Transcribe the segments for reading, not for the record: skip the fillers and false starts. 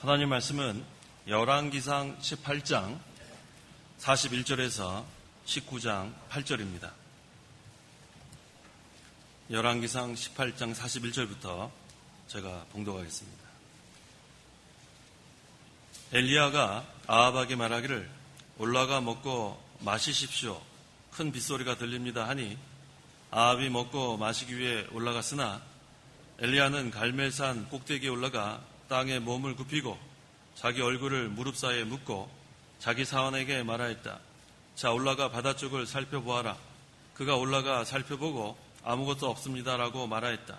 하나님 말씀은 열왕기상 18장 41절에서 19장 8절입니다. 열왕기상 18장 41절부터 제가 봉독하겠습니다. 엘리야가 아합에게 말하기를 올라가 먹고 마시십시오. 큰 빗소리가 들립니다 하니 아합이 먹고 마시기 위해 올라갔으나 엘리야는 갈멜산 꼭대기에 올라가 땅에 몸을 굽히고 자기 얼굴을 무릎 사이에 묻고 자기 사원에게 말하였다. 자, 올라가 바다 쪽을 살펴보아라. 그가 올라가 살펴보고 아무것도 없습니다라고 말하였다.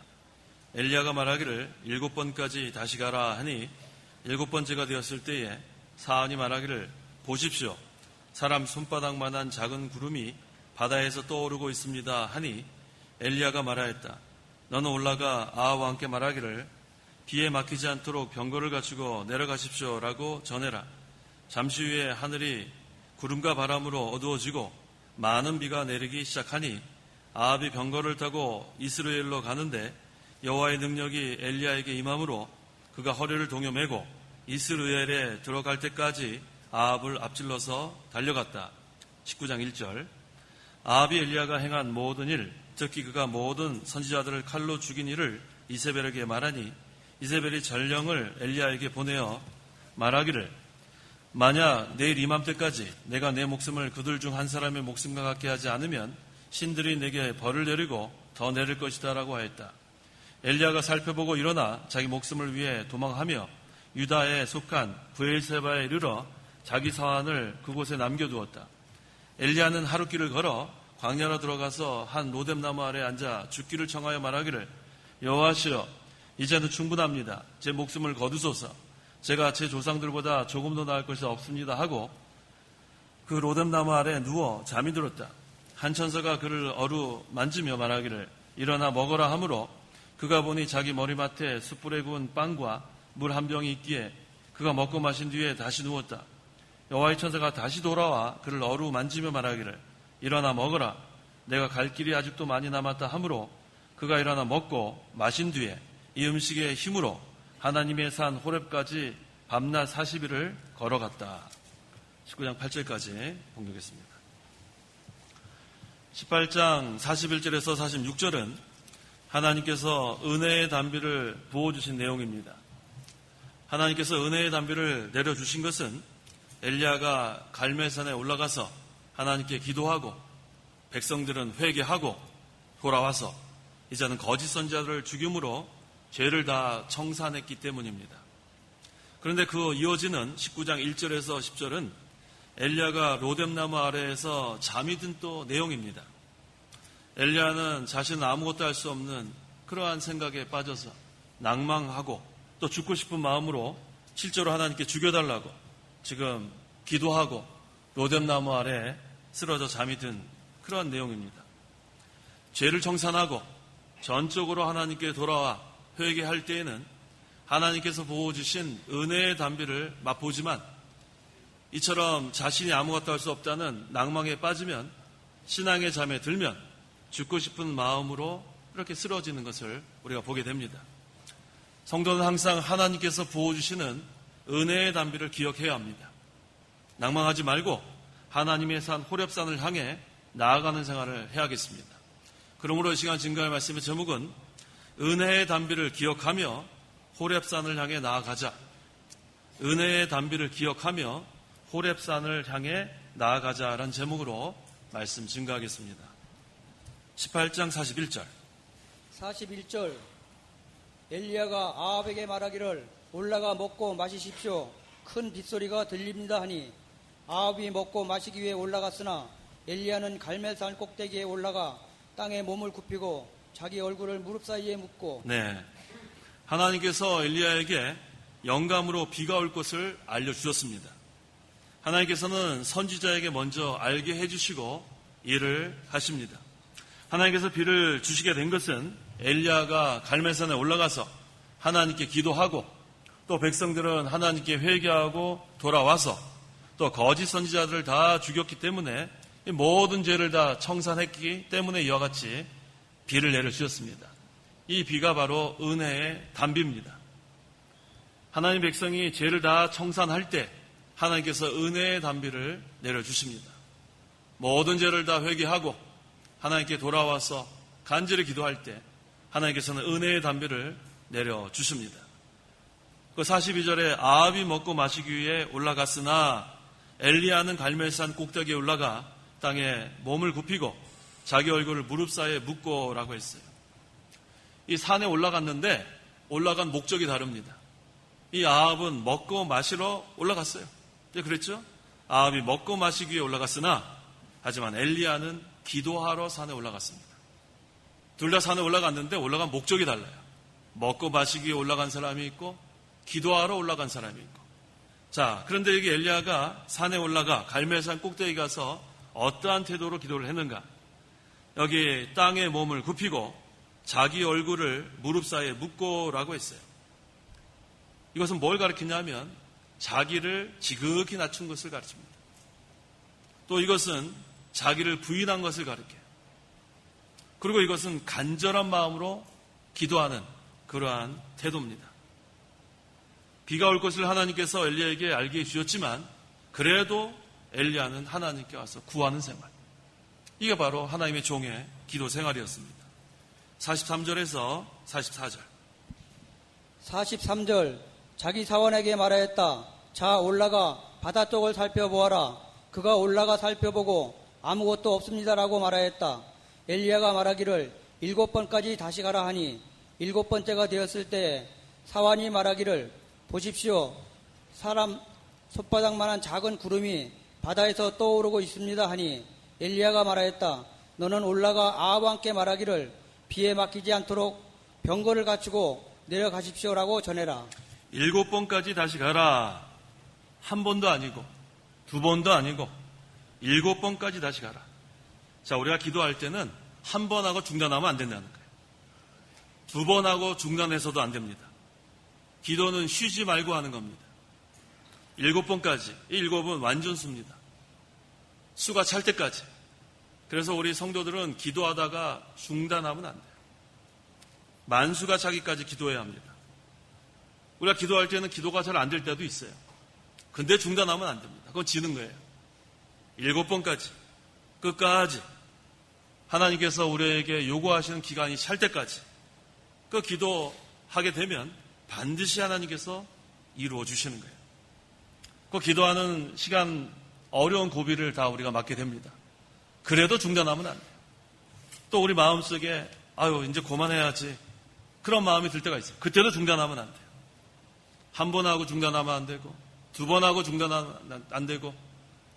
엘리야가 말하기를 7번까지 다시 가라 하니 7번째가 되었을 때에 사원이 말하기를 보십시오. 사람 손바닥만한 작은 구름이 바다에서 떠오르고 있습니다 하니 엘리야가 말하였다. 너는 올라가 아합과 함께 말하기를 비에 막히지 않도록 병거를 갖추고 내려가십시오 라고 전해라. 잠시 후에 하늘이 구름과 바람으로 어두워지고 많은 비가 내리기 시작하니 아합이 병거를 타고 이스라엘로 가는데 여호와의 능력이 엘리야에게 임함으로 그가 허리를 동여매고 이스라엘에 들어갈 때까지 아합을 앞질러서 달려갔다. 19장 1절. 아합이 엘리야가 행한 모든 일, 특히 그가 모든 선지자들을 칼로 죽인 일을 이세벨에게 말하니 이세벨이 전령을 엘리야에게 보내어 말하기를 만약 내일 이맘때까지 내가 내 목숨을 그들 중 한 사람의 목숨과 같게 하지 않으면 신들이 내게 벌을 내리고 더 내릴 것이다 라고 하였다. 엘리야가 살펴보고 일어나 자기 목숨을 위해 도망하며 유다에 속한 브엘세바에 이르러 자기 사환을 그곳에 남겨두었다. 엘리야는 하룻길을 걸어 광야로 들어가서 한 로뎀나무 아래 앉아 죽기를 청하여 말하기를 여호와시여 이제는 충분합니다. 제 목숨을 거두소서. 제가 제 조상들보다 조금도 나을 것이 없습니다 하고 그 로뎀나무 아래 누워 잠이 들었다. 한 천사가 그를 어루만지며 말하기를 일어나 먹어라 하므로 그가 보니 자기 머리맡에 숯불에 구운 빵과 물 한 병이 있기에 그가 먹고 마신 뒤에 다시 누웠다. 여호와의 천사가 다시 돌아와 그를 어루만지며 말하기를 일어나 먹어라. 내가 갈 길이 아직도 많이 남았다 하므로 그가 일어나 먹고 마신 뒤에 이 음식의 힘으로 하나님의 산 호렙까지 밤낮 40일을 걸어갔다. 19장 8절까지 봉독했습니다. 18장 41절에서 46절은 하나님께서 은혜의 단비를 부어주신 내용입니다. 하나님께서 은혜의 단비를 내려주신 것은 엘리야가 갈멜산에 올라가서 하나님께 기도하고 백성들은 회개하고 돌아와서 이제는 거짓 선지자들을 죽임으로 죄를 다 청산했기 때문입니다. 그런데 그 이어지는 19장 1절에서 10절은 엘리야가 로뎀나무 아래에서 잠이 든 또 내용입니다. 엘리야는 자신은 아무것도 할 수 없는 그러한 생각에 빠져서 낭망하고 또 죽고 싶은 마음으로 실제로 하나님께 죽여달라고 지금 기도하고 로뎀나무 아래에 쓰러져 잠이 든 그러한 내용입니다. 죄를 청산하고 전적으로 하나님께 돌아와 회개할 때에는 하나님께서 부어주신 은혜의 단비를 맛보지만 이처럼 자신이 아무것도 할 수 없다는 낭망에 빠지면 신앙의 잠에 들면 죽고 싶은 마음으로 이렇게 쓰러지는 것을 우리가 보게 됩니다. 성도는 항상 하나님께서 부어주시는 은혜의 단비를 기억해야 합니다. 낭망하지 말고 하나님의 산 호렙산을 향해 나아가는 생활을 해야겠습니다. 그러므로 이 시간 증거할 말씀의 제목은 은혜의 단비를 기억하며 호렙산을 향해 나아가자. 은혜의 단비를 기억하며 호렙산을 향해 나아가자라는 제목으로 말씀 증거하겠습니다. 18장 41절. 41절. 엘리야가 아합에게 말하기를 올라가 먹고 마시십시오. 큰 빗소리가 들립니다 하니 아합이 먹고 마시기 위해 올라갔으나 엘리야는 갈멜산 꼭대기에 올라가 땅에 몸을 굽히고 자기 얼굴을 무릎 사이에 묻고 하나님께서 엘리야에게 영감으로 비가 올 것을 알려주셨습니다. 하나님께서는 선지자에게 먼저 알게 해주시고 일을 하십니다. 하나님께서 비를 주시게 된 것은 엘리야가 갈멜산에 올라가서 하나님께 기도하고 또 백성들은 하나님께 회개하고 돌아와서 또 거짓 선지자들을 다 죽였기 때문에 모든 죄를 다 청산했기 때문에 이와 같이 비를 내려주셨습니다. 이 비가 바로 은혜의 단비입니다. 하나님 백성이 죄를 다 청산할 때 하나님께서 은혜의 담비를 내려주십니다. 모든 죄를 다 회개하고 하나님께 돌아와서 간절히 기도할 때 하나님께서는 은혜의 담비를 내려주십니다. 그 42절에 아합이 먹고 마시기 위해 올라갔으나 엘리야는 갈멜산 꼭대기에 올라가 땅에 몸을 굽히고 자기 얼굴을 무릎 사이에 묻고라고 했어요. 이 산에 올라갔는데 올라간 목적이 다릅니다. 이 아합은 먹고 마시러 올라갔어요. 그랬죠? 아합이 먹고 마시기 위해 올라갔으나 하지만 엘리야는 기도하러 산에 올라갔습니다. 둘 다 산에 올라갔는데 올라간 목적이 달라요. 먹고 마시기 위해 올라간 사람이 있고 기도하러 올라간 사람이 있고. 자, 그런데 여기 엘리야가 산에 올라가 갈멜산 꼭대기 가서 어떠한 태도로 기도를 했는가? 여기 땅에 몸을 굽히고 자기 얼굴을 무릎 사이에 묻고라고 했어요. 이것은 뭘 가르치냐면 자기를 지극히 낮춘 것을 가르칩니다. 또 이것은 자기를 부인한 것을 가르쳐요. 그리고 이것은 간절한 마음으로 기도하는 그러한 태도입니다. 비가 올 것을 하나님께서 엘리야에게 알게 해주셨지만 그래도 엘리야는 하나님께 와서 구하는 생활. 이게 바로 하나님의 종의 기도 생활이었습니다. 43절에서 44절. 43절 자기 사원에게 말하였다. 자 올라가 바다 쪽을 살펴보아라. 그가 올라가 살펴보고 아무것도 없습니다라고 말하였다. 엘리야가 말하기를 7번까지 다시 가라 하니 7번째가 되었을 때 사환이 말하기를 보십시오. 사람 손바닥만한 작은 구름이 바다에서 떠오르고 있습니다 하니 엘리야가 말하였다. 너는 올라가 아합과 함께 말하기를 비에 막히지 않도록 병거를 갖추고 내려가십시오라고 전해라. 7번까지 다시 가라. 한 번도 아니고 2번도 아니고 7번까지 다시 가라. 자, 우리가 기도할 때는 한 번 하고 중단하면 안 된다는 거예요. 2번 하고 중단해서도 안 됩니다. 기도는 쉬지 말고 하는 겁니다. 7번까지. 이 7은 완전수입니다. 수가 찰 때까지. 그래서 우리 성도들은 기도하다가 중단하면 안 돼요. 만수가 차기까지 기도해야 합니다. 우리가 기도할 때는 기도가 잘 안 될 때도 있어요. 근데 중단하면 안 됩니다. 그건 지는 거예요. 7번까지. 끝까지. 하나님께서 우리에게 요구하시는 기간이 찰 때까지. 그 기도하게 되면 반드시 하나님께서 이루어 주시는 거예요. 그 기도하는 시간, 어려운 고비를 다 우리가 맞게 됩니다. 그래도 중단하면 안 돼요. 또 우리 마음속에 아유 이제 그만해야지 그런 마음이 들 때가 있어요. 그때도 중단하면 안 돼요. 한 번 하고 중단하면 안 되고 2번 하고 중단하면 안 되고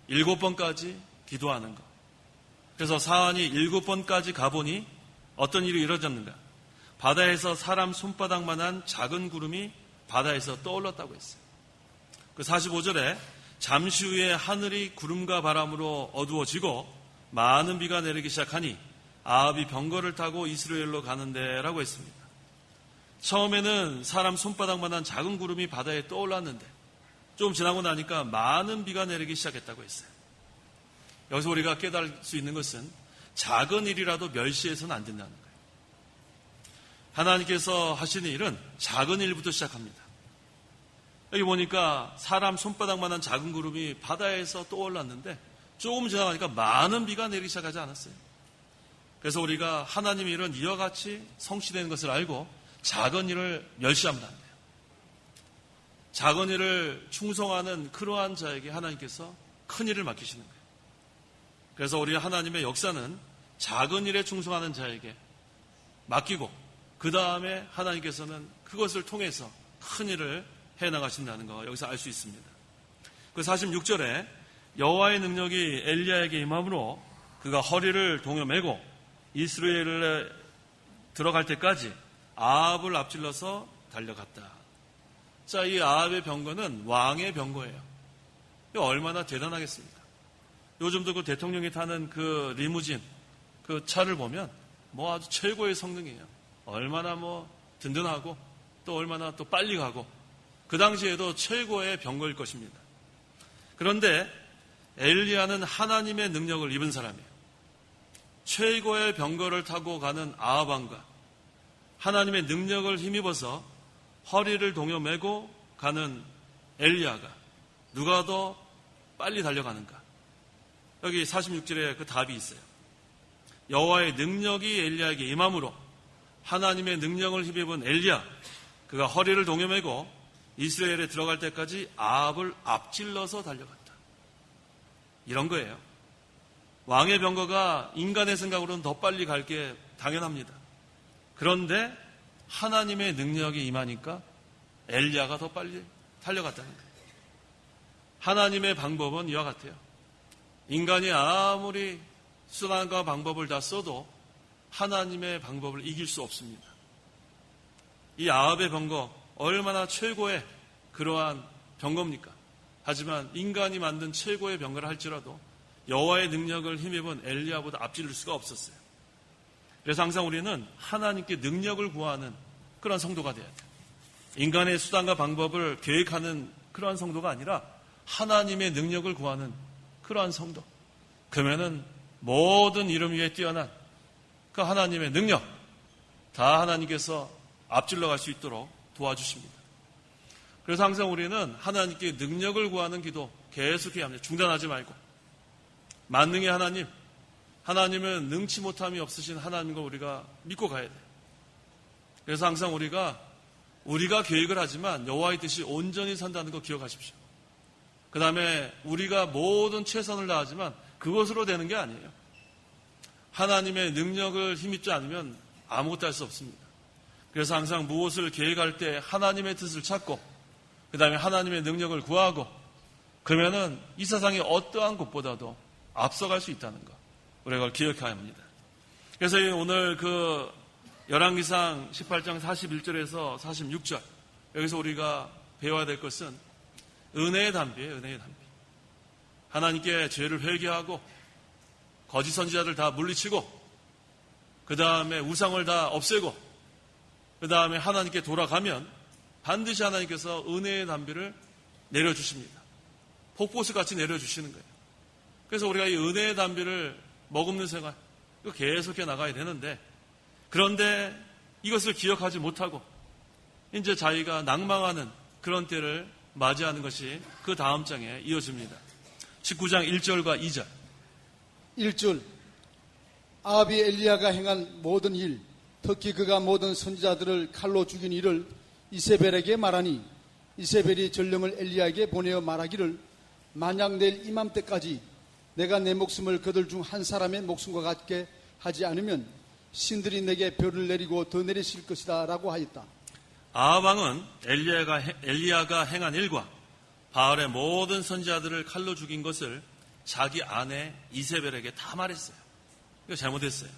7번까지 기도하는 것. 그래서 사환이 7번까지 가보니 어떤 일이 이루어졌는가? 바다에서 사람 손바닥만한 작은 구름이 바다에서 떠올랐다고 했어요. 그 45절에 잠시 후에 하늘이 구름과 바람으로 어두워지고 많은 비가 내리기 시작하니 아합이 병거를 타고 이스라엘로 가는데 라고 했습니다. 처음에는 사람 손바닥만한 작은 구름이 바다에 떠올랐는데 좀 지나고 나니까 많은 비가 내리기 시작했다고 했어요. 여기서 우리가 깨달을 수 있는 것은 작은 일이라도 멸시해서는 안 된다는 거예요. 하나님께서 하시는 일은 작은 일부터 시작합니다. 여기 보니까 사람 손바닥만한 작은 구름이 바다에서 떠올랐는데 조금 지나가니까 많은 비가 내리기 시작하지 않았어요. 그래서 우리가 하나님의 일은 이와 같이 성취되는 것을 알고 작은 일을 멸시하면 안 돼요. 작은 일을 충성하는 그러한 자에게 하나님께서 큰 일을 맡기시는 거예요. 그래서 우리 하나님의 역사는 작은 일에 충성하는 자에게 맡기고 그 다음에 하나님께서는 그것을 통해서 큰 일을 해나가신다는 거 여기서 알 수 있습니다. 그 46절에 여호와의 능력이 엘리야에게 임함으로 그가 허리를 동여매고 이스라엘에 들어갈 때까지 아합을 앞질러서 달려갔다. 자, 이 아합의 병거는 왕의 병거예요. 이거 얼마나 대단하겠습니까? 요즘도 그 대통령이 타는 그 리무진 그 차를 보면 뭐 아주 최고의 성능이에요. 얼마나 뭐 든든하고 또 얼마나 또 빨리 가고 그 당시에도 최고의 병거일 것입니다. 그런데 엘리야는 하나님의 능력을 입은 사람이에요. 최고의 병거를 타고 가는 아합 왕과 하나님의 능력을 힘입어서 허리를 동여매고 달려가는 엘리야가 누가 더 빨리 달려가는가? 여기 46절에 그 답이 있어요. 여호와의 능력이 엘리야에게 임함으로 하나님의 능력을 힘입은 엘리야, 그가 허리를 동여매고 이스라엘에 들어갈 때까지 아합을 앞질러서 달려갔다. 이런 거예요. 왕의 병거가 인간의 생각으로는 더 빨리 갈 게 당연합니다. 그런데 하나님의 능력이 임하니까 엘리야가 더 빨리 달려갔다는 거예요. 하나님의 방법은 이와 같아요. 인간이 아무리 수단과 방법을 다 써도 하나님의 방법을 이길 수 없습니다. 이 아합의 병거 얼마나 최고의 그러한 병거입니까? 하지만 인간이 만든 최고의 병거를 할지라도 여호와의 능력을 힘입은 엘리야보다 앞지를 수가 없었어요. 그래서 항상 우리는 하나님께 능력을 구하는 그런 성도가 돼야 돼요. 인간의 수단과 방법을 계획하는 그러한 성도가 아니라 하나님의 능력을 구하는 그러한 성도. 그러면은 모든 이름 위에 뛰어난 그 하나님의 능력 다 하나님께서 앞질러 갈 수 있도록 도와주십니다. 그래서 항상 우리는 하나님께 능력을 구하는 기도 계속해야 합니다. 중단하지 말고. 만능의 하나님, 하나님은 능치 못함이 없으신 하나님과 우리가 믿고 가야 돼요. 그래서 항상 우리가 계획을 하지만 여호와의 뜻이 온전히 산다는 거 기억하십시오. 그 다음에 우리가 모든 최선을 다하지만 그것으로 되는 게 아니에요. 하나님의 능력을 힘입지 않으면 아무것도 할 수 없습니다. 그래서 항상 무엇을 계획할 때 하나님의 뜻을 찾고 그 다음에 하나님의 능력을 구하고 그러면은 이 세상의 어떠한 것보다도 앞서갈 수 있다는 것. 우리가 그걸 기억해야 합니다. 그래서 오늘 그 열왕기상 18장 41절에서 46절 여기서 우리가 배워야 될 것은 은혜의 담비예요. 은혜의 담비. 하나님께 죄를 회개하고 거짓 선지자들 다 물리치고 그 다음에 우상을 다 없애고 그 다음에 하나님께 돌아가면 반드시 하나님께서 은혜의 담비를 내려주십니다. 폭포수 같이 내려주시는 거예요. 그래서 우리가 이 은혜의 담비를 머금는 생활 이거 계속해 나가야 되는데 그런데 이것을 기억하지 못하고 이제 자기가 낭망하는 그런 때를 맞이하는 것이 그 다음 장에 이어집니다. 19장 1절과 2절 1절 아합이 엘리야가 행한 모든 일 특히 그가 모든 선지자들을 칼로 죽인 일을 이세벨에게 말하니 이세벨이 전령을 엘리야에게 보내어 말하기를 만약 내일 이맘때까지 내가 내 목숨을 그들 중 한 사람의 목숨과 같게 하지 않으면 신들이 내게 별을 내리고 더 내리실 것이다 라고 하였다. 아합 왕은 엘리야가 행한 일과 바알의 모든 선지자들을 칼로 죽인 것을 자기 아내 이세벨에게 다 말했어요. 이거 잘못했어요.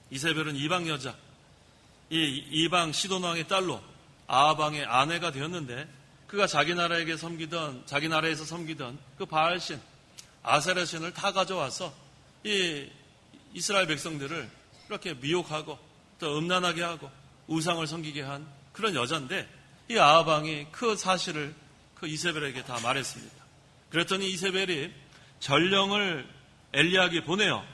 이세벨은 이방 여자, 이 이방 시돈 왕의 딸로 아합 왕의 아내가 되었는데 그가 자기 나라에서 섬기던 그 바알신, 아세라신을 다 가져와서 이 이스라엘 백성들을 이렇게 미혹하고 또 음란하게 하고 우상을 섬기게 한 그런 여자인데 이 아합 왕이 그 사실을 그 이세벨에게 다 말했습니다. 그랬더니 이세벨이 전령을 엘리야에게 보내어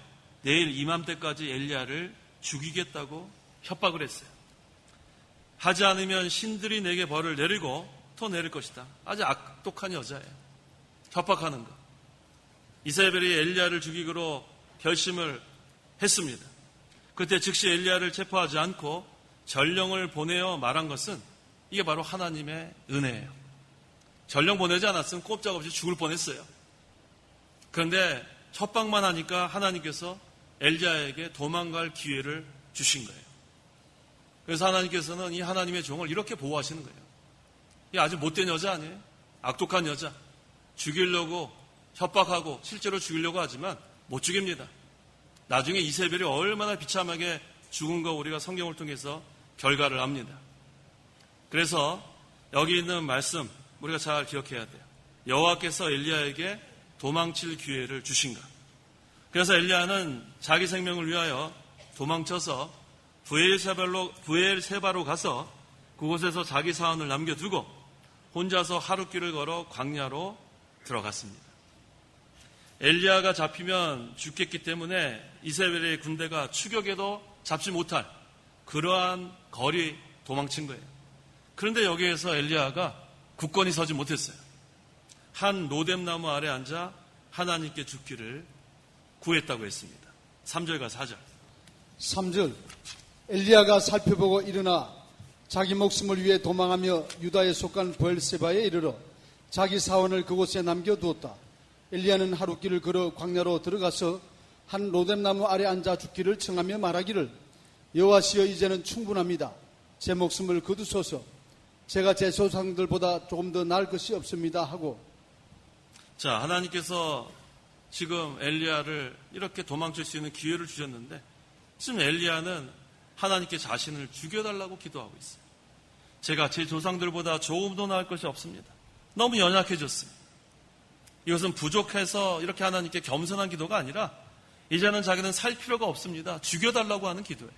내일 이맘때까지 엘리야를 죽이겠다고 협박을 했어요. 하지 않으면 신들이 내게 벌을 내리고 더 내릴 것이다. 아주 악독한 여자예요. 협박하는 거. 이세벨이 엘리야를 죽이기로 결심을 했습니다. 그때 즉시 엘리야를 체포하지 않고 전령을 보내어 말한 것은 이게 바로 하나님의 은혜예요. 전령 보내지 않았으면 꼼짝없이 죽을 뻔했어요. 그런데 협박만 하니까 하나님께서 엘리야에게 도망갈 기회를 주신 거예요. 그래서 하나님께서는 이 하나님의 종을 이렇게 보호하시는 거예요. 이 아주 못된 여자 아니에요? 악독한 여자. 죽이려고 협박하고 실제로 죽이려고 하지만 못 죽입니다. 나중에 이세벨이 얼마나 비참하게 죽은 거 우리가 성경을 통해서 결과를 압니다. 그래서 여기 있는 말씀 우리가 잘 기억해야 돼요. 여호와께서 엘리야에게 도망칠 기회를 주신가. 그래서 엘리야는 자기 생명을 위하여 도망쳐서 부엘세바로 가서 그곳에서 자기 사원을 남겨두고 혼자서 하룻길을 걸어 광야로 들어갔습니다. 엘리야가 잡히면 죽겠기 때문에 이세벨의 군대가 추격해도 잡지 못할 그러한 거리 도망친 거예요. 그런데 여기에서 엘리야가 굳건히 서지 못했어요. 한 로뎀나무 아래 앉아 하나님께 죽기를 구했다고 했습니다. 3절과 4절. 3절 엘리야가 살펴보고 일어나 자기 목숨을 위해 도망하며 유다에 속한 브엘세바에 이르러 자기 사원을 그곳에 남겨두었다. 엘리야는 하룻길을 걸어 광야로 들어가서 한 로뎀나무 아래 앉아 죽기를 청하며 말하기를 여호와시여 이제는 충분합니다. 제 목숨을 거두소서. 제가 제 조상들보다 조금 더 나을 것이 없습니다 하고. 자, 하나님께서 지금 엘리야를 이렇게 도망칠 수 있는 기회를 주셨는데 지금 엘리야는 하나님께 자신을 죽여달라고 기도하고 있어요. 제가 제 조상들보다 조금 더 나을 것이 없습니다. 너무 연약해졌어요. 이것은 부족해서 이렇게 하나님께 겸손한 기도가 아니라 이제는 자기는 살 필요가 없습니다. 죽여달라고 하는 기도예요.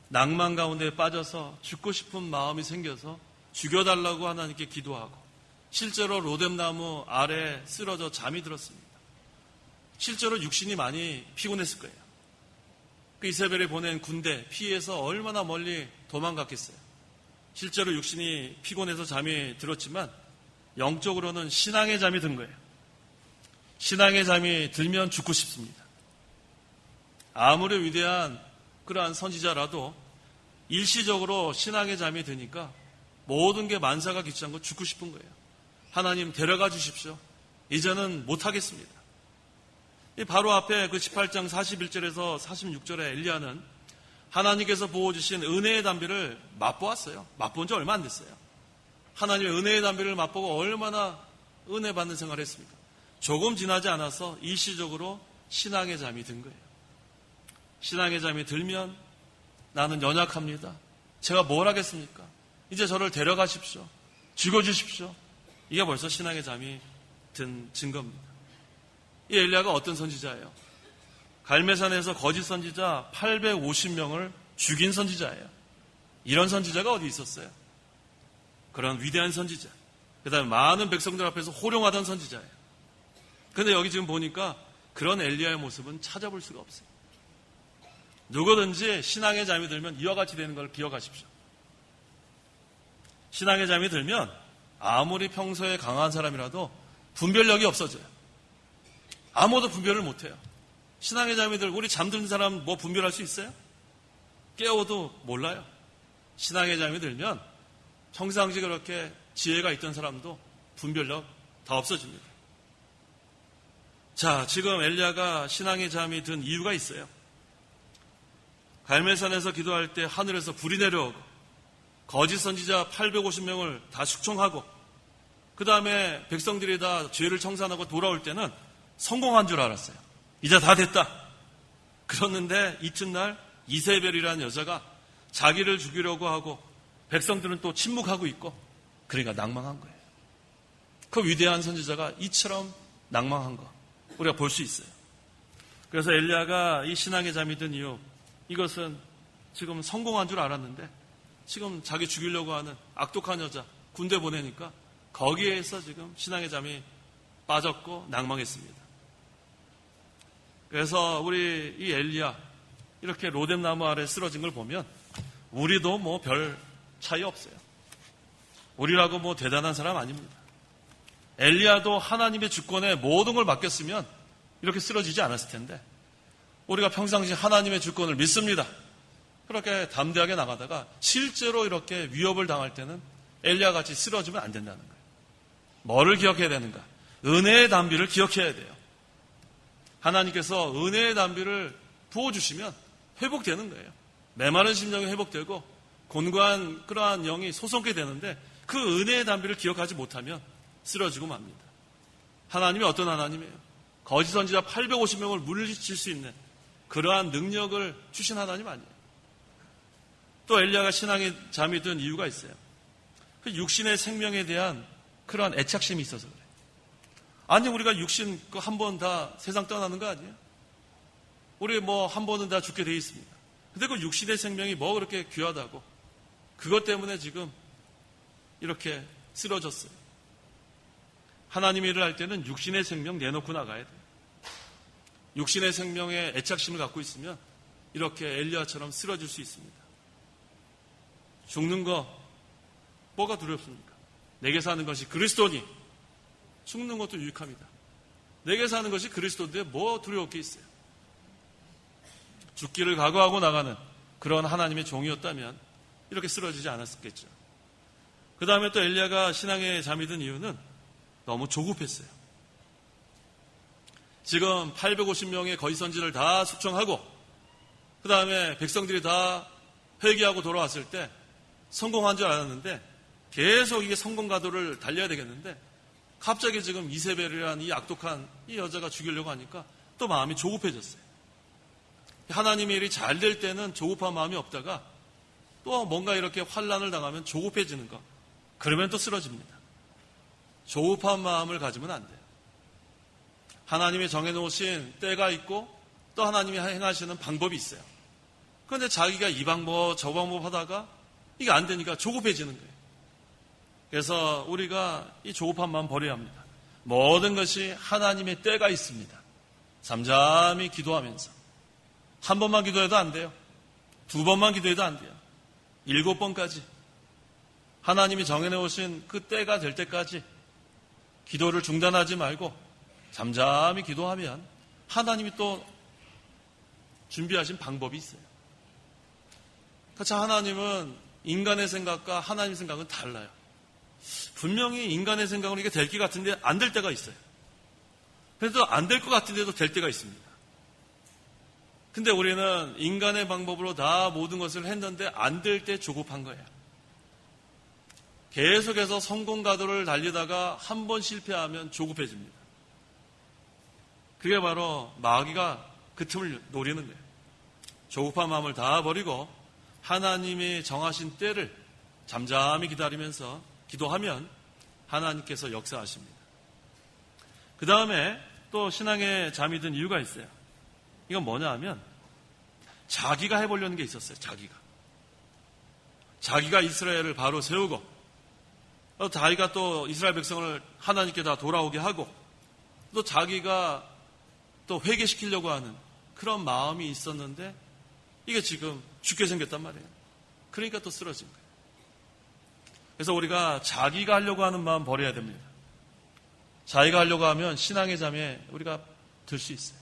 낭만 가운데 빠져서 죽고 싶은 마음이 생겨서 죽여달라고 하나님께 기도하고 실제로 로뎀나무 아래 쓰러져 잠이 들었습니다. 실제로 육신이 많이 피곤했을 거예요. 그 이세벨이 보낸 군대 피해서 얼마나 멀리 도망갔겠어요. 실제로 육신이 피곤해서 잠이 들었지만 영적으로는 신앙의 잠이 든 거예요. 신앙의 잠이 들면 죽고 싶습니다. 아무리 위대한 그러한 선지자라도 일시적으로 신앙의 잠이 드니까 모든 게 만사가 귀찮고 죽고 싶은 거예요. 하나님 데려가 주십시오. 이제는 못하겠습니다. 바로 앞에 그 18장 41절에서 46절에 엘리야는 하나님께서 부어주신 은혜의 담비를 맛보았어요. 맛본 지 얼마 안 됐어요. 하나님의 은혜의 담비를 맛보고 얼마나 은혜 받는 생활을 했습니까? 조금 지나지 않아서 일시적으로 신앙의 잠이 든 거예요. 신앙의 잠이 들면 나는 연약합니다. 제가 뭘 하겠습니까? 이제 저를 데려가십시오. 죽여주십시오. 이게 벌써 신앙의 잠이 든 증거입니다. 이 엘리야가 어떤 선지자예요? 갈멜산에서 거짓 선지자 850명을 죽인 선지자예요. 이런 선지자가 어디 있었어요? 그런 위대한 선지자. 그 다음에 많은 백성들 앞에서 호령하던 선지자예요. 그런데 여기 지금 보니까 그런 엘리야의 모습은 찾아볼 수가 없어요. 누구든지 신앙의 잠이 들면 이와 같이 되는 걸 기억하십시오. 신앙의 잠이 들면 아무리 평소에 강한 사람이라도 분별력이 없어져요. 아무도 분별을 못해요. 신앙의 잠이 들고 우리 잠든 사람 뭐 분별할 수 있어요? 깨워도 몰라요. 신앙의 잠이 들면 평상시 그렇게 지혜가 있던 사람도 분별력 다 없어집니다. 자, 지금 엘리야가 신앙의 잠이 든 이유가 있어요. 갈멜산에서 기도할 때 하늘에서 불이 내려오고 거짓 선지자 850명을 다 숙청하고 그 다음에 백성들이 다 죄를 청산하고 돌아올 때는 성공한 줄 알았어요. 이제 다 됐다. 그랬는데 이튿날 이세벨이라는 여자가 자기를 죽이려고 하고 백성들은 또 침묵하고 있고 그러니까 낭망한 거예요. 그 위대한 선지자가 이처럼 낭망한 거 우리가 볼 수 있어요. 그래서 엘리야가 이 신앙의 잠이 든 이유 이것은 지금 성공한 줄 알았는데 지금 자기 죽이려고 하는 악독한 여자 군대 보내니까 거기에서 지금 신앙의 잠이 빠졌고 낭망했습니다. 그래서 우리 이 엘리야 이렇게 로뎀나무 아래 쓰러진 걸 보면 우리도 뭐 별 차이 없어요. 우리라고 뭐 대단한 사람 아닙니다. 엘리야도 하나님의 주권에 모든 걸 맡겼으면 이렇게 쓰러지지 않았을 텐데 우리가 평상시 하나님의 주권을 믿습니다. 그렇게 담대하게 나가다가 실제로 이렇게 위협을 당할 때는 엘리야 같이 쓰러지면 안 된다는 거예요. 뭐를 기억해야 되는가? 은혜의 담비를 기억해야 돼요. 하나님께서 은혜의 담비를 부어주시면 회복되는 거예요. 메마른 심령이 회복되고 곤고한 그러한 영이 솟게 되는데 그 은혜의 담비를 기억하지 못하면 쓰러지고 맙니다. 하나님이 어떤 하나님이에요? 거짓 선지자 850명을 물리칠 수 있는 그러한 능력을 주신 하나님 아니에요. 또 엘리야가 신앙에 잠이 든 이유가 있어요. 그 육신의 생명에 대한 그러한 애착심이 있어서 그래요. 아니 우리가 육신 한 번 다 세상 떠나는 거 아니에요? 우리 뭐 한 번은 다 죽게 돼 있습니다. 근데 그 육신의 생명이 뭐 그렇게 귀하다고 그것 때문에 지금 이렇게 쓰러졌어요. 하나님의 일을 할 때는 육신의 생명 내놓고 나가야 돼요. 육신의 생명에 애착심을 갖고 있으면 이렇게 엘리야처럼 쓰러질 수 있습니다. 죽는 거 뭐가 두렵습니까? 내게 사는 것이 그리스도니 죽는 것도 유익합니다. 내게 사는 것이 그리스도인데 뭐 두려울 게 있어요. 죽기를 각오하고 나가는 그런 하나님의 종이었다면 이렇게 쓰러지지 않았겠죠. 그 다음에 또 엘리야가 신앙에 잠이 든 이유는 너무 조급했어요. 지금 850명의 거짓 선지를 다 숙청하고 그 다음에 백성들이 다 회개하고 돌아왔을 때 성공한 줄 알았는데 계속 이게 성공 가도를 달려야 되겠는데 갑자기 지금 이세벨이라는 이 악독한 이 여자가 죽이려고 하니까 또 마음이 조급해졌어요. 하나님의 일이 잘 될 때는 조급한 마음이 없다가 또 뭔가 이렇게 환난을 당하면 조급해지는 거. 그러면 또 쓰러집니다. 조급한 마음을 가지면 안 돼요. 하나님이 정해놓으신 때가 있고 또 하나님이 행하시는 방법이 있어요. 그런데 자기가 이 방법 저 방법 하다가 이게 안 되니까 조급해지는 거예요. 그래서 우리가 이 조급한 마음 버려야 합니다. 모든 것이 하나님의 때가 있습니다. 잠잠히 기도하면서 한 번만 기도해도 안 돼요. 두 번만 기도해도 안 돼요. 7번까지 하나님이 정해놓으신 그 때가 될 때까지 기도를 중단하지 말고 잠잠히 기도하면 하나님이 또 준비하신 방법이 있어요. 그렇죠. 하나님은 인간의 생각과 하나님의 생각은 달라요. 분명히 인간의 생각으로 이게 될 것 같은데 안 될 때가 있어요. 그래도 안 될 것 같은데도 될 때가 있습니다. 근데 우리는 인간의 방법으로 다 모든 것을 했는데 안 될 때 조급한 거예요. 계속해서 성공 가도를 달리다가 한 번 실패하면 조급해집니다. 그게 바로 마귀가 그 틈을 노리는 거예요. 조급한 마음을 다 버리고 하나님이 정하신 때를 잠잠히 기다리면서 기도하면 하나님께서 역사하십니다. 그 다음에 또 신앙에 잠이 든 이유가 있어요. 이건 뭐냐 하면 자기가 해보려는 게 있었어요. 자기가 이스라엘을 바로 세우고 또 자기가 또 이스라엘 백성을 하나님께 다 돌아오게 하고 또 자기가 또 회개시키려고 하는 그런 마음이 있었는데 이게 지금 죽게 생겼단 말이에요. 그러니까 또 쓰러진 거예요. 그래서 우리가 자기가 하려고 하는 마음 버려야 됩니다. 자기가 하려고 하면 신앙의 잠에 우리가 들 수 있어요.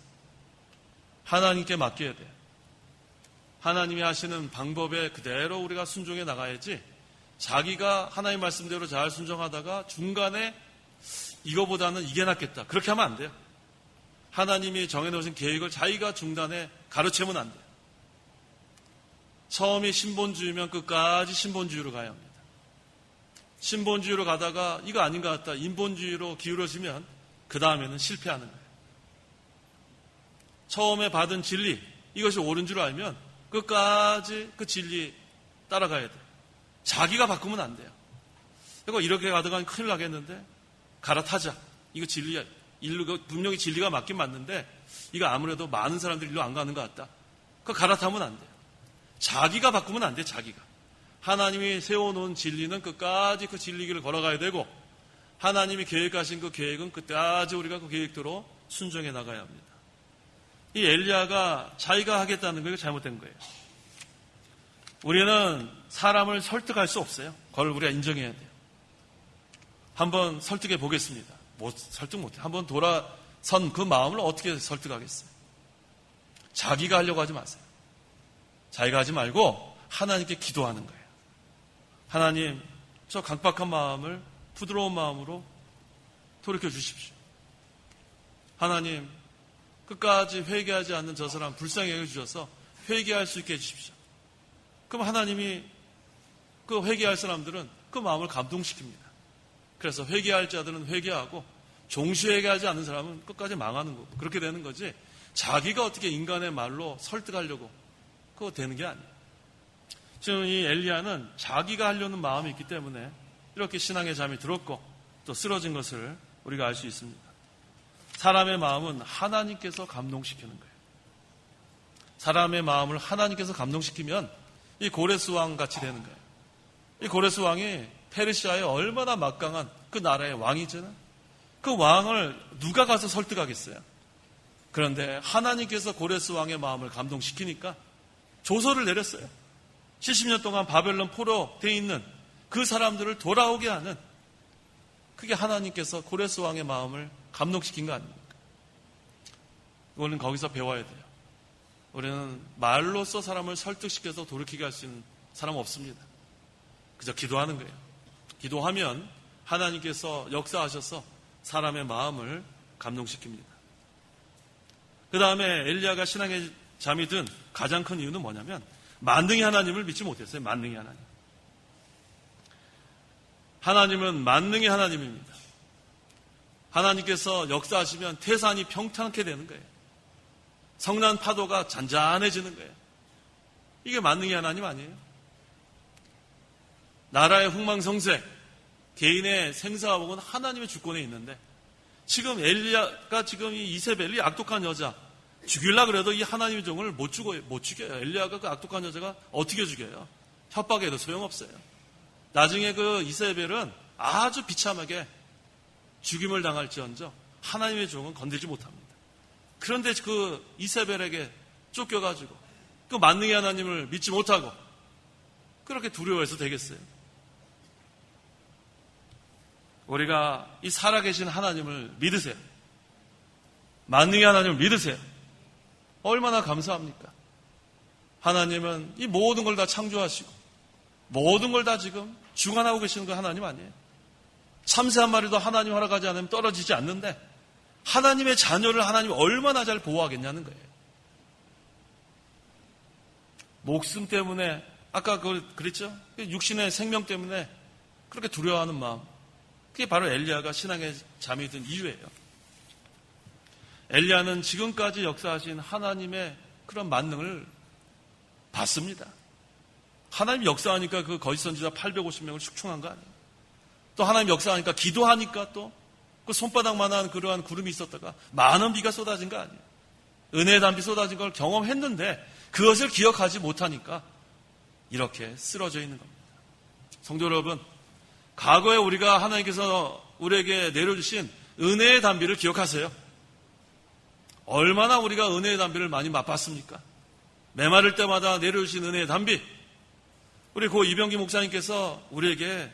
하나님께 맡겨야 돼요. 하나님이 하시는 방법에 그대로 우리가 순종해 나가야지 자기가 하나님 말씀대로 잘 순종하다가 중간에 이거보다는 이게 낫겠다. 그렇게 하면 안 돼요. 하나님이 정해놓으신 계획을 자기가 중단에 가로채면 안 돼요. 처음이 신본주의면 끝까지 신본주의로 가야 합니다. 신본주의로 가다가 이거 아닌 것 같다. 인본주의로 기울어지면 그 다음에는 실패하는 거예요. 처음에 받은 진리, 이것이 옳은 줄 알면 끝까지 그 진리 따라가야 돼요. 자기가 바꾸면 안 돼요. 그리고 이렇게 가다가 큰일 나겠는데 갈아타자. 이거 진리야. 분명히 진리가 맞긴 맞는데 이거 아무래도 많은 사람들이 일로 안 가는 것 같다. 그거 갈아타면 안 돼요. 자기가 바꾸면 안 돼요. 자기가. 하나님이 세워놓은 진리는 끝까지 그 진리길을 걸어가야 되고 하나님이 계획하신 그 계획은 끝까지 우리가 그 계획대로 순종해 나가야 합니다. 이 엘리야가 자기가 하겠다는 거 잘못된 거예요. 우리는 사람을 설득할 수 없어요. 그걸 우리가 인정해야 돼요. 한번 설득해 보겠습니다. 설득 못해. 한번 돌아선 그 마음을 어떻게 설득하겠어요? 자기가 하려고 하지 마세요. 자기가 하지 말고 하나님께 기도하는 거예요. 하나님, 저 강박한 마음을 부드러운 마음으로 돌이켜 주십시오. 하나님, 끝까지 회개하지 않는 저 사람 불쌍히 여겨주셔서 회개할 수 있게 해주십시오. 그럼 하나님이 그 회개할 사람들은 그 마음을 감동시킵니다. 그래서 회개할 자들은 회개하고 종시 회개하지 않는 사람은 끝까지 망하는 거고 그렇게 되는 거지 자기가 어떻게 인간의 말로 설득하려고 그거 되는 게 아니에요. 지금 이 엘리야는 자기가 하려는 마음이 있기 때문에 이렇게 신앙의 잠이 들었고 또 쓰러진 것을 우리가 알 수 있습니다. 사람의 마음은 하나님께서 감동시키는 거예요. 사람의 마음을 하나님께서 감동시키면 이 고레스 왕 같이 되는 거예요. 이 고레스 왕이 페르시아의 얼마나 막강한 그 나라의 왕이잖아요. 그 왕을 누가 가서 설득하겠어요? 그런데 하나님께서 고레스 왕의 마음을 감동시키니까 조서를 내렸어요. 70년 동안 바벨론 포로 돼 있는 그 사람들을 돌아오게 하는 그게 하나님께서 고레스 왕의 마음을 감동시킨 거 아닙니까? 우리는 거기서 배워야 돼요. 우리는 말로써 사람을 설득시켜서 돌이키게 할 수 있는 사람 없습니다. 그저 기도하는 거예요. 기도하면 하나님께서 역사하셔서 사람의 마음을 감동시킵니다. 그 다음에 엘리야가 신앙에 잠이 든 가장 큰 이유는 뭐냐면 만능의 하나님을 믿지 못했어요. 만능의 하나님. 하나님은 만능의 하나님입니다. 하나님께서 역사하시면 태산이 평탄하게 되는 거예요. 성난 파도가 잔잔해지는 거예요. 이게 만능의 하나님 아니에요? 나라의 흥망성쇠, 개인의 생사화복은 하나님의 주권에 있는데 지금 엘리야가 지금 이 이세벨이 악독한 여자 죽이려고 그래도 이 하나님의 종을 못 죽여요. 엘리야가 그 악독한 여자가 어떻게 죽여요? 협박해도 소용없어요. 나중에 그 이세벨은 아주 비참하게 죽임을 당할지언정 하나님의 종은 건들지 못합니다. 그런데 그 이세벨에게 쫓겨가지고 그 만능의 하나님을 믿지 못하고 그렇게 두려워해서 되겠어요? 우리가 이 살아계신 하나님을 믿으세요. 만능의 하나님을 믿으세요. 얼마나 감사합니까? 하나님은 이 모든 걸 다 창조하시고 모든 걸 다 지금 주관하고 계시는 거 하나님 아니에요? 참새 한 마리도 하나님 허락하지 않으면 떨어지지 않는데 하나님의 자녀를 하나님이 얼마나 잘 보호하겠냐는 거예요. 목숨 때문에 아까 그랬죠? 육신의 생명 때문에 그렇게 두려워하는 마음, 그게 바로 엘리야가 신앙에 잠이 든 이유예요. 엘리야는 지금까지 역사하신 하나님의 그런 만능을 봤습니다. 하나님 역사하니까 그 거짓 선지자 850명을 축충한 거 아니에요? 또 하나님 역사하니까 기도하니까 또 그 손바닥만한 그러한 구름이 있었다가 많은 비가 쏟아진 거 아니에요? 은혜의 담비 쏟아진 걸 경험했는데 그것을 기억하지 못하니까 이렇게 쓰러져 있는 겁니다. 성도 여러분, 과거에 우리가 하나님께서 우리에게 내려주신 은혜의 담비를 기억하세요. 얼마나 우리가 은혜의 담비를 많이 맛봤습니까? 메마를 때마다 내려주신 은혜의 담비. 우리 고 이병기 목사님께서 우리에게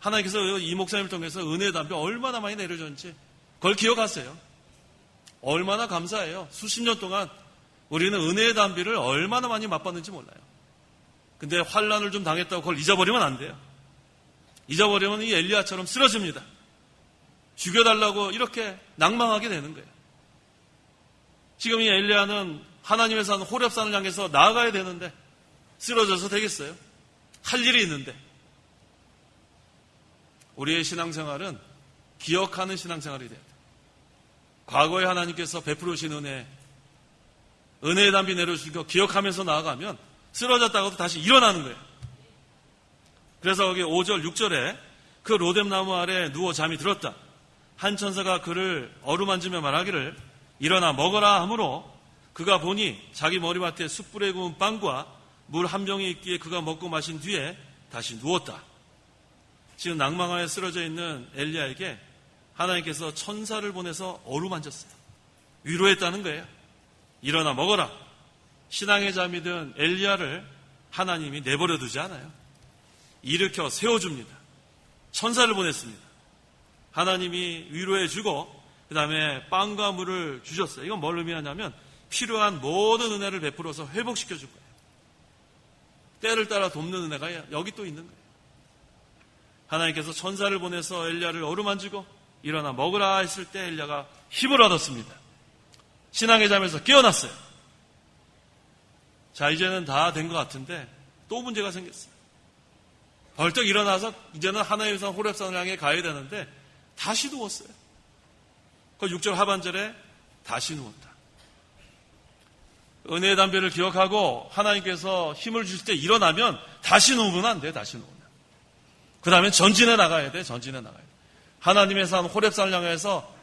하나님께서 이 목사님을 통해서 은혜의 담비 얼마나 많이 내려줬는지 그걸 기억하세요. 얼마나 감사해요. 수십 년 동안 우리는 은혜의 담비를 얼마나 많이 맛봤는지 몰라요. 근데 환난을 좀 당했다고 그걸 잊어버리면 안 돼요. 잊어버리면 이 엘리야처럼 쓰러집니다. 죽여달라고 이렇게 낭망하게 되는 거예요. 지금 이 엘리야는 하나님의 산 호렙산을 향해서 나아가야 되는데 쓰러져서 되겠어요? 할 일이 있는데. 우리의 신앙생활은 기억하는 신앙생활이 돼야 돼요. 과거에 하나님께서 베풀어 주신 은혜의 담비 내려주신 거 기억하면서 나아가면 쓰러졌다가도 다시 일어나는 거예요. 그래서 거기 5절, 6절에 그 로뎀나무 아래 누워 잠이 들었다. 한 천사가 그를 어루만지며 말하기를 일어나 먹어라 하므로 그가 보니 자기 머리맡에 숯불에 구운 빵과 물 한 병이 있기에 그가 먹고 마신 뒤에 다시 누웠다. 지금 낭망하에 쓰러져 있는 엘리야에게 하나님께서 천사를 보내서 어루만졌어요. 위로했다는 거예요. 일어나 먹어라. 신앙의 잠이 든 엘리야를 하나님이 내버려 두지 않아요. 일으켜 세워줍니다. 천사를 보냈습니다. 하나님이 위로해주고 그 다음에 빵과 물을 주셨어요. 이건 뭘 의미하냐면 필요한 모든 은혜를 베풀어서 회복시켜줄 거예요. 때를 따라 돕는 은혜가 여기 또 있는 거예요. 하나님께서 천사를 보내서 엘리야를 어루만지고 일어나 먹으라 했을 때 엘리야가 힘을 얻었습니다. 신앙의 잠에서 깨어났어요. 자, 이제는 다 된 것 같은데 또 문제가 생겼어요. 벌떡 일어나서 이제는 하나님의 산 호렙산을 향해 가야 되는데 다시 누웠어요. 그 6절 하반절에 다시 누웠다. 은혜의 담배를 기억하고 하나님께서 힘을 주실 때 일어나면 다시 누우면 안 돼요. 다시 누우면. 그 다음에 전진해 나가야 돼. 전진해 나가야 돼. 하나님의 산 호렙산을 향해서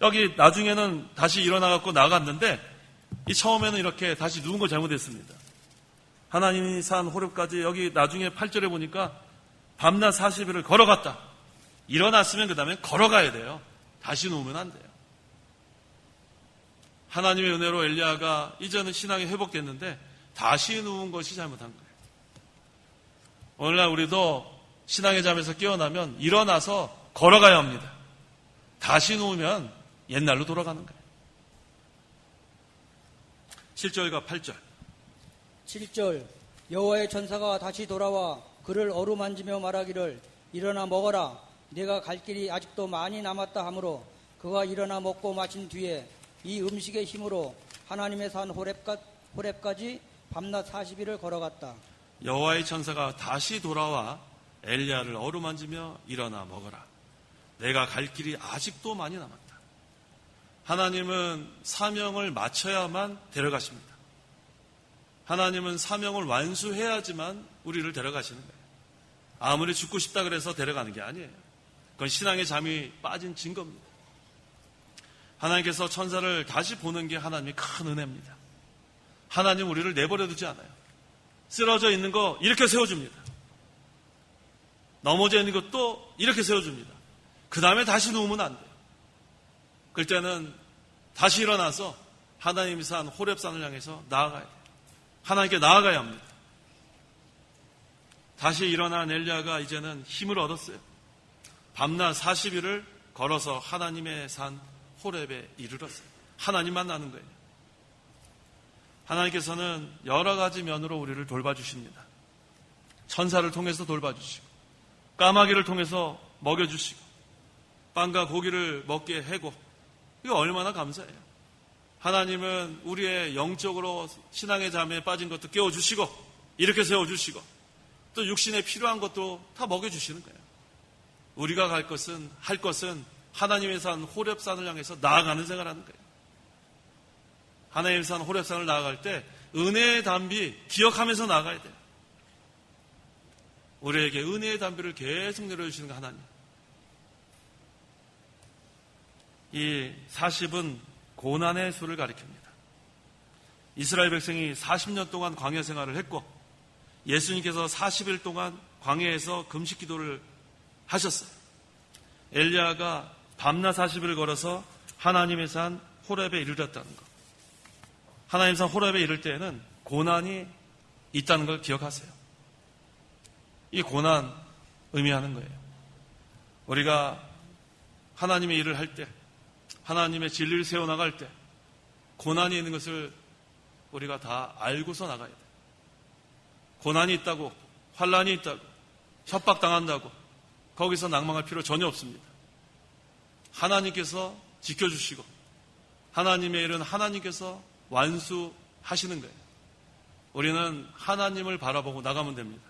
여기 나중에는 다시 일어나갖고 나갔는데 이 처음에는 이렇게 다시 누운 걸 잘못했습니다. 하나님이 산 호렙까지 여기 나중에 8절에 보니까 밤낮 40일을 걸어갔다. 일어났으면 그 다음에 걸어가야 돼요. 다시 누우면 안 돼요. 하나님의 은혜로 엘리야가 이제는 신앙이 회복됐는데 다시 누운 것이 잘못한 거예요. 오늘날 우리도 신앙의 잠에서 깨어나면 일어나서 걸어가야 합니다. 다시 누우면 옛날로 돌아가는 거예요. 7절과 8절. 7절 여호와의 천사가 다시 돌아와 그를 어루만지며 말하기를 일어나 먹어라. 내가 갈 길이 아직도 많이 남았다 하므로 그가 일어나 먹고 마신 뒤에 이 음식의 힘으로 하나님의 산 호렙까지 밤낮 40일을 걸어갔다. 여호와의 천사가 다시 돌아와 엘리야를 어루만지며 일어나 먹어라. 내가 갈 길이 아직도 많이 남았다. 하나님은 사명을 마쳐야만 데려가십니다. 하나님은 사명을 완수해야지만 우리를 데려가시는 거예요. 아무리 죽고 싶다 그래서 데려가는 게 아니에요. 그건 신앙의 잠이 빠진 증거입니다. 하나님께서 천사를 다시 보는 게 하나님의 큰 은혜입니다. 하나님 우리를 내버려 두지 않아요. 쓰러져 있는 거 이렇게 세워줍니다. 넘어져 있는 것도 이렇게 세워줍니다. 그 다음에 다시 누우면 안 돼요. 그럴 때는 다시 일어나서 하나님이 산 호렙산을 향해서 나아가야 돼요. 하나님께 나아가야 합니다. 다시 일어난 엘리야가 이제는 힘을 얻었어요. 밤낮 40일을 걸어서 하나님의 산 호렙에 이르렀어요. 하나님 만나는 거예요. 하나님께서는 여러 가지 면으로 우리를 돌봐주십니다. 천사를 통해서 돌봐주시고 까마귀를 통해서 먹여주시고 빵과 고기를 먹게 해고 이거 얼마나 감사해요. 하나님은 우리의 영적으로 신앙의 잠에 빠진 것도 깨워주시고 이렇게 세워주시고 또 육신에 필요한 것도 다 먹여주시는 거예요. 우리가 할 것은 하나님의 산 호렙산을 향해서 나아가는 생활하는 거예요. 하나님의 산 호렙산을 나아갈 때 은혜의 담비 기억하면서 나아가야 돼요. 우리에게 은혜의 담비를 계속 내려주시는 거 하나님. 이 40은 고난의 수를 가리킵니다. 이스라엘 백성이 40년 동안 광야 생활을 했고 예수님께서 40일 동안 광야에서 금식 기도를 하셨어요. 엘리야가 밤낮 40일을 걸어서 하나님의 산 호렙에 이르렀다는 것. 하나님 산 호렙에 이를 때에는 고난이 있다는 걸 기억하세요. 이 고난 의미하는 거예요. 우리가 하나님의 일을 할 때, 하나님의 진리를 세워나갈 때 고난이 있는 것을 우리가 다 알고서 나가야 돼요. 고난이 있다고, 환난이 있다고, 협박당한다고 거기서 낭망할 필요 전혀 없습니다. 하나님께서 지켜주시고 하나님의 일은 하나님께서 완수하시는 거예요. 우리는 하나님을 바라보고 나가면 됩니다.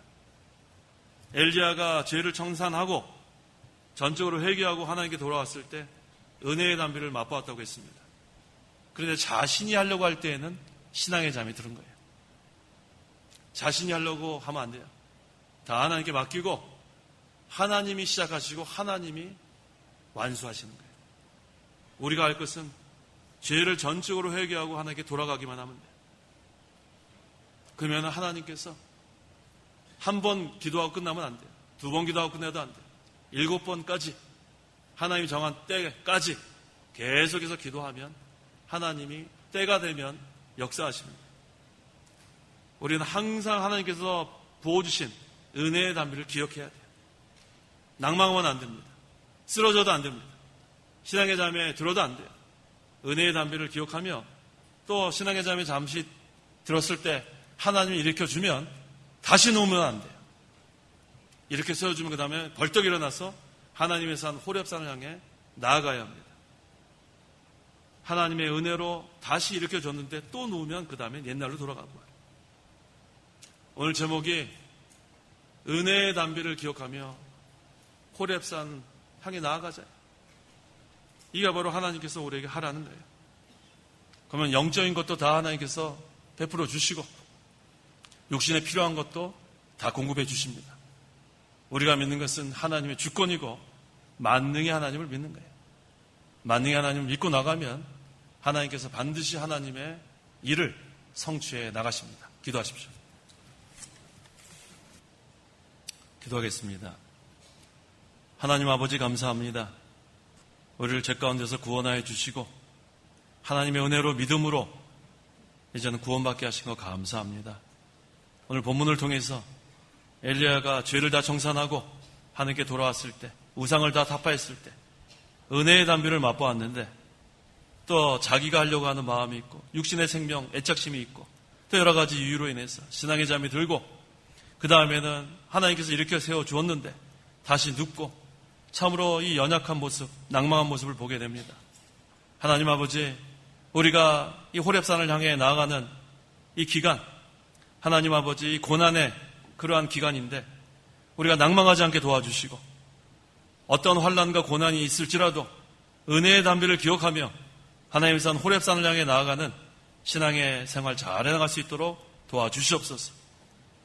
엘리야가 죄를 청산하고 전적으로 회개하고 하나님께 돌아왔을 때 은혜의 담비를 맛보았다고 했습니다. 그런데 자신이 하려고 할 때에는 신앙의 잠이 드는 거예요. 자신이 하려고 하면 안 돼요. 다 하나님께 맡기고 하나님이 시작하시고 하나님이 완수하시는 거예요. 우리가 할 것은 죄를 전적으로 회개하고 하나님께 돌아가기만 하면 돼요. 그러면 하나님께서 한 번 기도하고 끝나면 안 돼요. 2번 기도하고 끝내도 안 돼요. 7번까지 하나님이 정한 때까지 계속해서 기도하면 하나님이 때가 되면 역사하시는 거예요. 우리는 항상 하나님께서 부어주신 은혜의 담비를 기억해야 돼요. 낭망하면 안 됩니다. 쓰러져도 안 됩니다. 신앙의 잠에 들어도 안 돼요. 은혜의 담비를 기억하며 또 신앙의 잠에 잠시 들었을 때 하나님이 일으켜주면 다시 놓으면 안 돼요. 이렇게 세워주면 그 다음에 벌떡 일어나서 하나님의 산 호렙산을 향해 나아가야 합니다. 하나님의 은혜로 다시 일으켜줬는데 또 놓으면 그 다음에 옛날로 돌아가고. 오늘 제목이 은혜의 담비를 기억하며 호렙산 향해 나아가자. 이게 바로 하나님께서 우리에게 하라는 거예요. 그러면 영적인 것도 다 하나님께서 베풀어 주시고 육신에 필요한 것도 다 공급해 주십니다. 우리가 믿는 것은 하나님의 주권이고 만능의 하나님을 믿는 거예요. 만능의 하나님을 믿고 나가면 하나님께서 반드시 하나님의 일을 성취해 나가십니다. 기도하십시오. 기도하겠습니다. 하나님 아버지 감사합니다. 우리를 죄 가운데서 구원하여 주시고 하나님의 은혜로 믿음으로 이제는 구원받게 하신 거 감사합니다. 오늘 본문을 통해서 엘리야가 죄를 다 청산하고 하나님께 돌아왔을 때 우상을 다 타파했을 때 은혜의 담비를 맛보았는데 또 자기가 하려고 하는 마음이 있고 육신의 생명, 애착심이 있고 또 여러 가지 이유로 인해서 신앙의 잠이 들고 그 다음에는 하나님께서 이렇게 세워주었는데 다시 눕고 참으로 이 연약한 모습, 낭망한 모습을 보게 됩니다. 하나님 아버지, 우리가 이 호렙산을 향해 나아가는 이 기간, 하나님 아버지 이 고난의 그러한 기간인데 우리가 낭망하지 않게 도와주시고 어떤 환난과 고난이 있을지라도 은혜의 담비를 기억하며 하나님의 산 호렙산을 향해 나아가는 신앙의 생활 잘 해나갈 수 있도록 도와주시옵소서.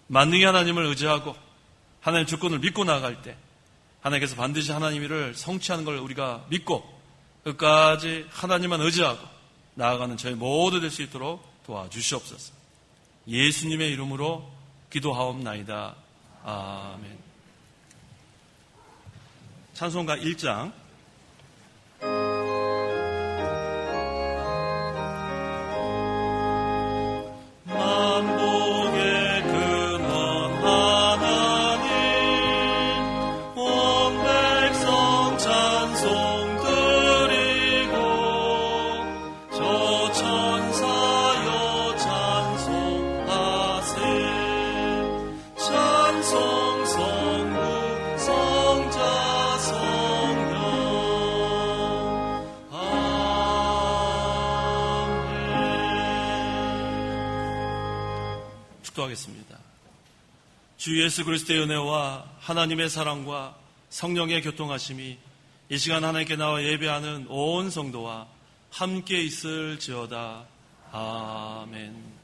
만능의 하나님을 의지하고 하나님의 주권을 믿고 나아갈 때 하나님께서 반드시 하나님의 일을 성취하는 걸 우리가 믿고 끝까지 하나님만 의지하고 나아가는 저희 모두 될 수 있도록 도와주시옵소서. 예수님의 이름으로 기도하옵나이다. 아멘. 찬송가 1장 만복의 근원 하나님 온 백성 찬송 드리고 저 천사여 찬송하세 찬송 성부 성자 성령 기도하겠습니다. 주 예수 그리스도의 은혜와 하나님의 사랑과 성령의 교통하심이 이 시간 하나님께 나와 예배하는 온 성도와 함께 있을지어다. 아멘.